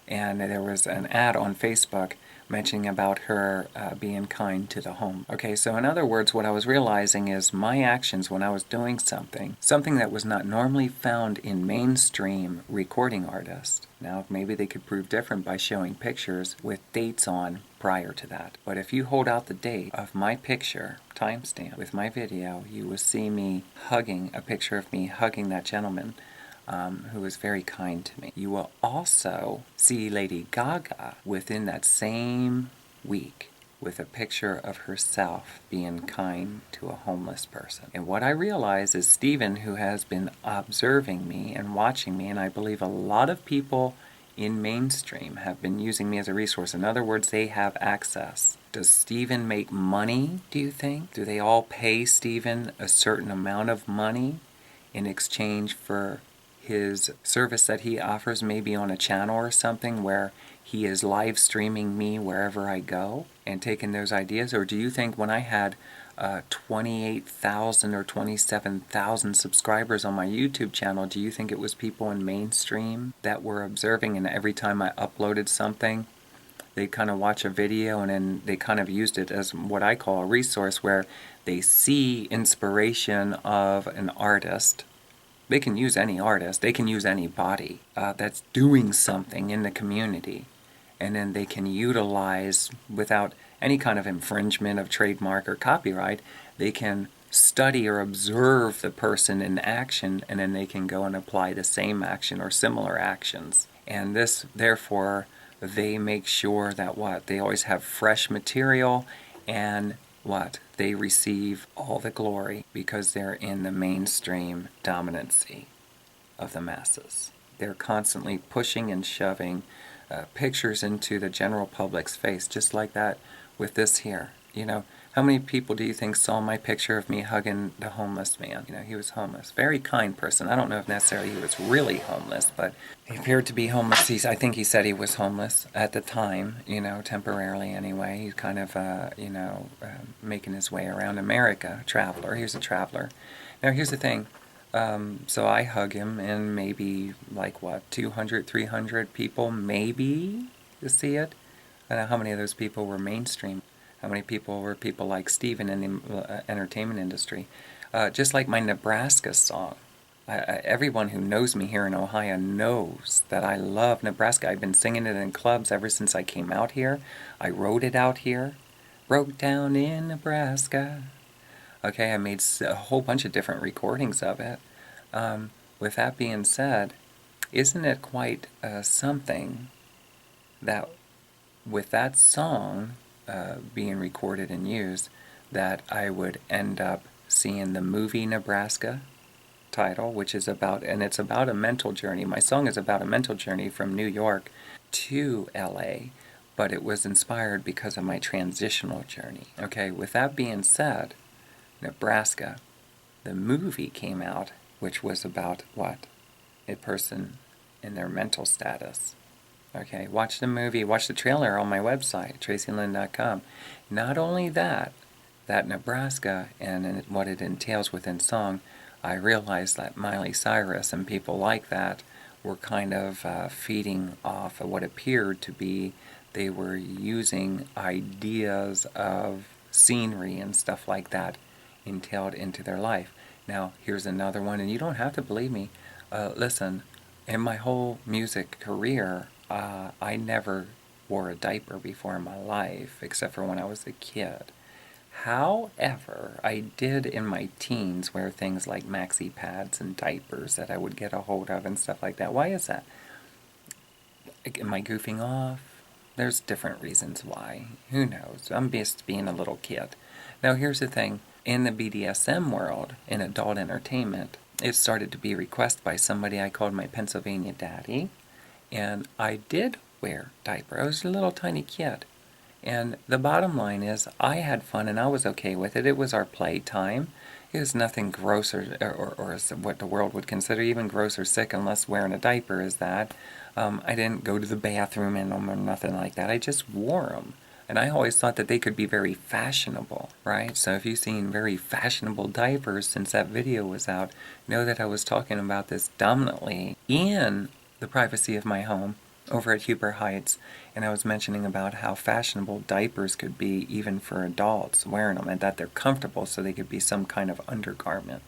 and there was an ad on Facebook mentioning about her being kind to the home. Okay, so in other words, what I was realizing is my actions when I was doing something that was not normally found in mainstream recording artists. Now, maybe they could prove different by showing pictures with dates on prior to that. But if you hold out the date of my picture, timestamp, with my video, you will see me hugging, a picture of me hugging that gentleman who was very kind to me. You will also see Lady Gaga within that same week with a picture of herself being kind to a homeless person. And what I realize is Stephen, who has been observing me and watching me, and I believe a lot of people in mainstream have been using me as a resource. In other words, they have access. Does Stephen make money, do you think? Do they all pay Stephen a certain amount of money in exchange for his service that he offers, maybe on a channel or something where he is live streaming me wherever I go and taking those ideas? Or do you think when I had 28,000 or 27,000 subscribers on my YouTube channel, do you think it was people in mainstream that were observing, and every time I uploaded something, they kind of watch a video and then they kind of used it as what I call a resource, where they see inspiration of an artist? They can use any artist, they can use anybody that's doing something in the community, and then they can utilize, without any kind of infringement of trademark or copyright, they can study or observe the person in action, and then they can go and apply the same action or similar actions. And this, therefore, they make sure that what? They always have fresh material, and what? They receive all the glory because they're in the mainstream dominancy of the masses. They're constantly pushing and shoving pictures into the general public's face, just like that with this here. You know, how many people do you think saw my picture of me hugging the homeless man? You know, he was homeless. Very kind person. I don't know if necessarily he was really homeless, but he appeared to be homeless. I think he said he was homeless at the time, you know, temporarily anyway. He's kind of, making his way around America. Traveler. He was a traveler. Now, here's the thing. So I hug him, and maybe, 200, 300 people, maybe, to see it. I don't know how many of those people were mainstream. How many people were people like Stephen in the entertainment industry? Just like my Nebraska song. Everyone who knows me here in Ohio knows that I love Nebraska. I've been singing it in clubs ever since I came out here. I wrote it out here. Broke down in Nebraska. Okay, I made a whole bunch of different recordings of it. With that being said, isn't it quite something that with that song being recorded and used, that I would end up seeing the movie Nebraska title, which is about, and it's about a mental journey. My song is about a mental journey from New York to LA, but it was inspired because of my transitional journey. Okay, with that being said, Nebraska, the movie came out, which was about what? A person in their mental status. Okay, watch the movie, watch the trailer on my website, tracilyn.com. Not only that Nebraska and what it entails within song, I realized that Miley Cyrus and people like that were kind of feeding off of what appeared to be, they were using ideas of scenery and stuff like that entailed into their life. Now, here's another one, and you don't have to believe me. Listen, in my whole music career, I never wore a diaper before in my life, except for when I was a kid. However, I did in my teens wear things like maxi pads and diapers that I would get a hold of and stuff like that. Why is that? Am I goofing off? There's different reasons why. Who knows? I'm just being a little kid. Now, here's the thing. In the BDSM world, in adult entertainment, it started to be requested by somebody I called my Pennsylvania daddy. And I did wear diaper. I was a little tiny kid. And the bottom line is, I had fun and I was okay with it. It was our playtime. It was nothing gross or what the world would consider even gross or sick, unless wearing a diaper is that. I didn't go to the bathroom in them or nothing like that. I just wore them. And I always thought that they could be very fashionable, right? So if you've seen very fashionable diapers since that video was out, know that I was talking about this dominantly in the privacy of my home over at Huber Heights, and I was mentioning about how fashionable diapers could be even for adults wearing them, and that they're comfortable so they could be some kind of undergarment.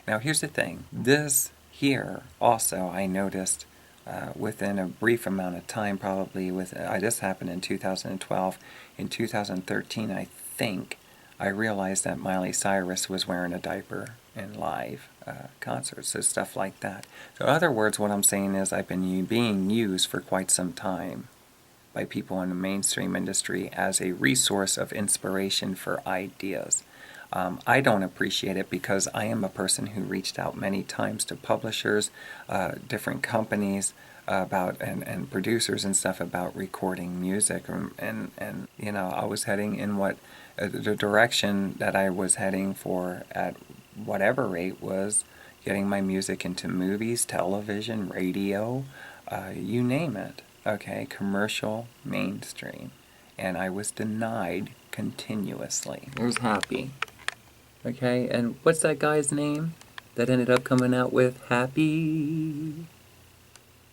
Now here's the thing, this here also I noticed within a brief amount of time, probably this happened in 2012. In 2013, I think, I realized that Miley Cyrus was wearing a diaper in live. concerts, so stuff like that. So in other words, what I'm saying is I've been being used for quite some time by people in the mainstream industry as a resource of inspiration for ideas. I don't appreciate it because I am a person who reached out many times to publishers, different companies, about and producers and stuff about recording music, and you know, I was heading in what the direction that I was heading for at whatever rate was getting my music into movies, television, radio, you name it. Okay, commercial, mainstream, and I was denied continuously. Here's Happy. Okay, and what's that guy's name that ended up coming out with Happy?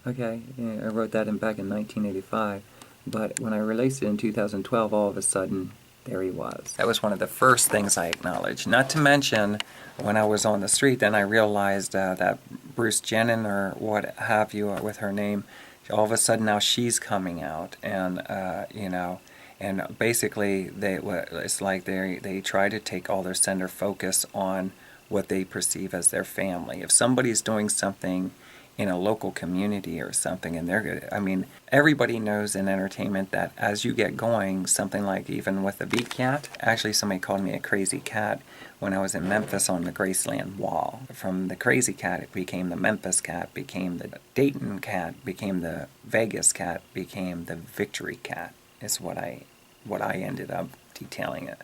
Okay, yeah, I wrote that back in 1985, but when I released it in 2012, all of a sudden, there he was. That was one of the first things I acknowledged. Not to mention, when I was on the street, then I realized that Bruce Jenner, or what have you, with her name, all of a sudden now she's coming out, and you know, and basically it's like they try to take all their center focus on what they perceive as their family. If somebody's doing something in a local community or something, and they're good. I mean, everybody knows in entertainment that as you get going, something like even with the Beat Cat, actually somebody called me a crazy cat when I was in Memphis on the Graceland Wall. From the crazy cat, it became the Memphis cat, became the Dayton cat, became the Vegas cat, became the Victory cat, is what I ended up detailing it.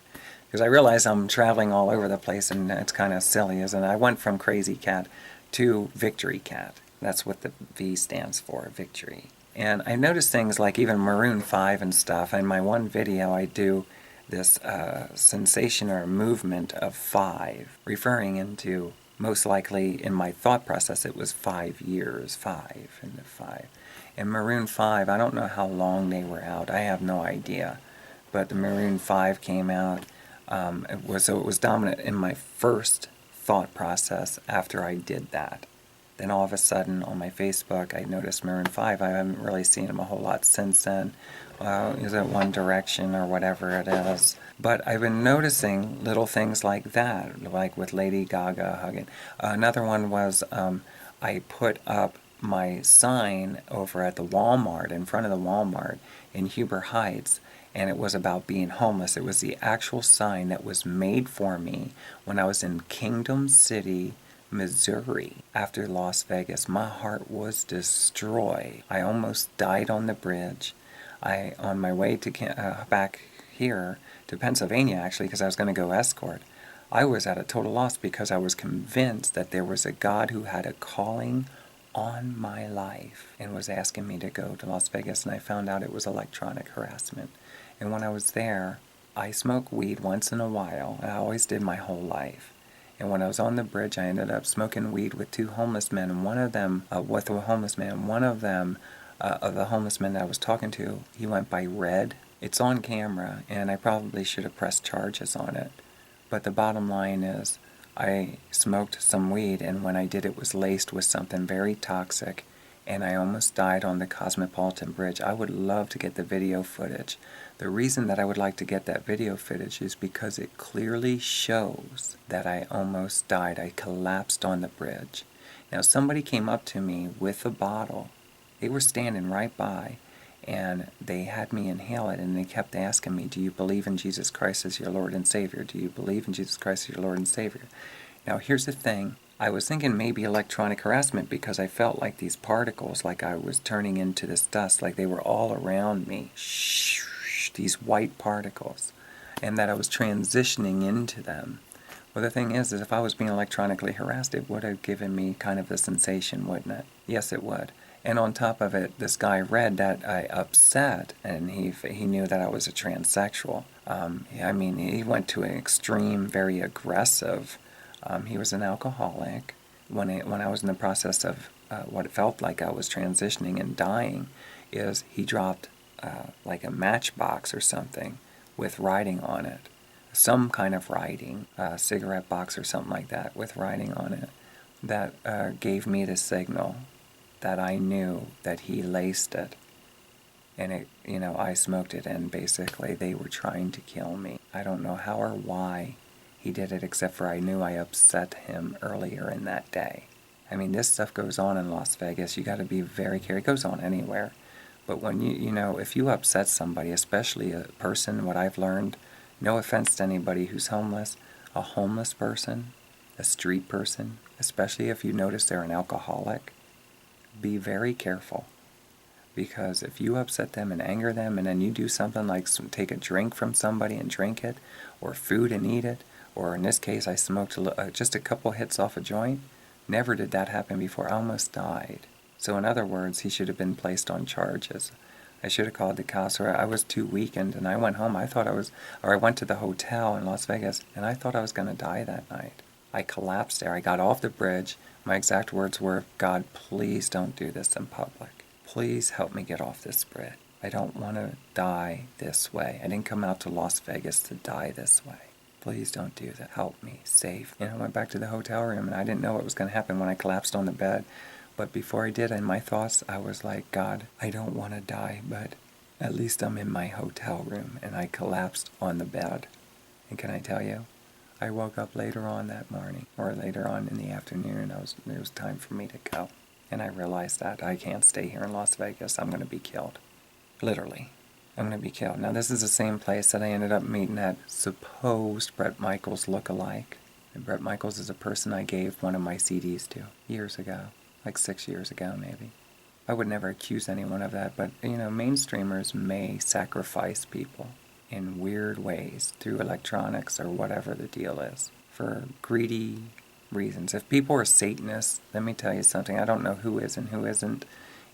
Because I realize I'm traveling all over the place, and it's kind of silly, isn't it? I went from crazy cat to Victory cat. That's what the V stands for, victory. And I noticed things like even Maroon 5 and stuff. In my one video, I do this sensation or movement of 5, referring into, most likely in my thought process, it was 5 years, 5 and the 5. And Maroon 5, I don't know how long they were out. I have no idea. But the Maroon 5 came out. It was dominant in my first thought process after I did that. Then all of a sudden on my Facebook, I noticed Maroon 5. I haven't really seen them a whole lot since then. Is it One Direction or whatever it is? But I've been noticing little things like that, like with Lady Gaga hugging. Another one was I put up my sign over at the Walmart, in front of the Walmart in Huber Heights, and it was about being homeless. It was the actual sign that was made for me when I was in Kingdom City, Missouri, after Las Vegas. My heart was destroyed. I almost died on the bridge. On my way to back here to Pennsylvania, actually, because I was going to go escort, I was at a total loss because I was convinced that there was a God who had a calling on my life and was asking me to go to Las Vegas, and I found out it was electronic harassment. And when I was there, I smoke weed once in a while, and I always did my whole life. And when I was on the bridge, I ended up smoking weed with 2 homeless men, and one of them, of the homeless men that I was talking to, he went by Red. It's on camera, and I probably should have pressed charges on it. But the bottom line is, I smoked some weed, and when I did, it was laced with something very toxic, and I almost died on the Cosmopolitan Bridge. I would love to get the video footage. The reason that I would like to get that video footage is because it clearly shows that I almost died. I collapsed on the bridge. Now, somebody came up to me with a bottle. They were standing right by, and they had me inhale it, and they kept asking me, do you believe in Jesus Christ as your Lord and Savior? Do you believe in Jesus Christ as your Lord and Savior? Now, here's the thing. I was thinking maybe electronic harassment because I felt like these particles, like I was turning into this dust, like they were all around me. These white particles, and that I was transitioning into them. Well, the thing is if I was being electronically harassed, it would have given me kind of a sensation, wouldn't it? Yes, it would. And on top of it, this guy Red that I upset, and he knew that I was a transsexual. I mean, he went to an extreme, very aggressive. He was an alcoholic. When I was in the process of what it felt like I was transitioning and dying, is he dropped like a matchbox or something with writing on it. Some kind of writing, a cigarette box or something like that with writing on it, that gave me the signal that I knew that he laced it. And it, I smoked it, and basically they were trying to kill me. I don't know how or why he did it, except for I knew I upset him earlier in that day. I mean, this stuff goes on in Las Vegas. You got to be very careful. It goes on anywhere. But when you know, if you upset somebody, especially a person, what I've learned, no offense to anybody who's homeless, a homeless person, a street person, especially if you notice they're an alcoholic, be very careful. Because if you upset them and anger them, and then you do something like take a drink from somebody and drink it, or food and eat it, or in this case I smoked just a couple hits off a joint, never did that happen before. I almost died. So in other words, he should have been placed on charges. I should have called the cops, or I was too weakened, and I went home. I went to the hotel in Las Vegas, and I thought I was going to die that night. I collapsed there. I got off the bridge. My exact words were, "God, please don't do this in public. Please help me get off this bridge. I don't want to die this way. I didn't come out to Las Vegas to die this way. Please don't do that. Help me. Save." I went back to the hotel room, and I didn't know what was going to happen when I collapsed on the bed. But before I did, in my thoughts, I was like, "God, I don't want to die, but at least I'm in my hotel room." And I collapsed on the bed. And can I tell you, I woke up later on that morning, or later on in the afternoon, it was time for me to go. And I realized that I can't stay here in Las Vegas. I'm going to be killed. Literally. I'm going to be killed. Now, this is the same place that I ended up meeting that supposed Bret Michaels look-alike. And Bret Michaels is a person I gave one of my CDs to years ago. Like 6 years ago, maybe. I would never accuse anyone of that, but, mainstreamers may sacrifice people in weird ways through electronics or whatever the deal is for greedy reasons. If people are Satanists, let me tell you something. I don't know who is and who isn't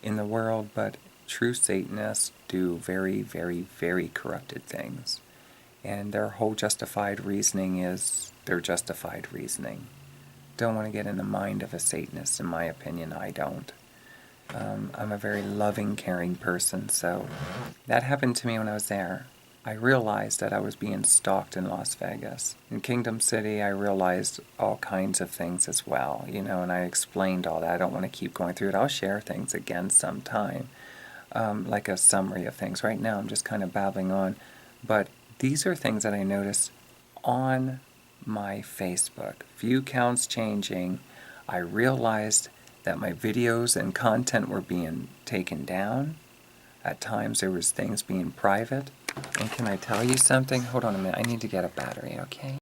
in the world, but true Satanists do very, very, very corrupted things. And their whole justified reasoning is their justified reasoning. Don't want to get in the mind of a Satanist, in my opinion. I don't. I'm a very loving, caring person, so that happened to me when I was there. I realized that I was being stalked in Las Vegas. In Kingdom City, I realized all kinds of things as well, and I explained all that. I don't want to keep going through it. I'll share things again sometime, like a summary of things. Right now, I'm just kind of babbling on, but these are things that I noticed on my Facebook. View counts changing. I realized that my videos and content were being taken down. At times there was things being private. And can I tell you something? Hold on a minute. I need to get a battery, okay?